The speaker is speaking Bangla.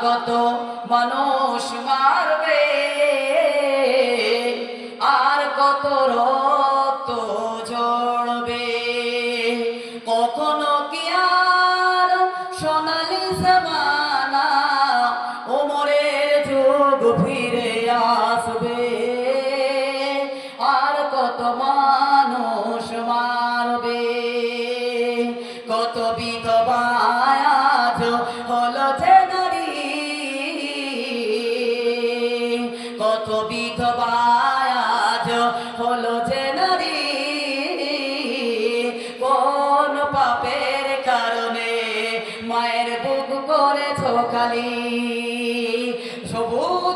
কত মানুষ মারবে, আর কত রক্ত ঝরবে। কখনো কি আর সোনালি জামানা ওমরের যুগ ফিরে আসবে, আর কত মানুষ মারবে। কত বিধবা আজ হলো যে নারী, কত বিধবা আজ হলো যে নারী। কোন পাপের কারণে মায়ের বুক করেছো খালি? সবুজ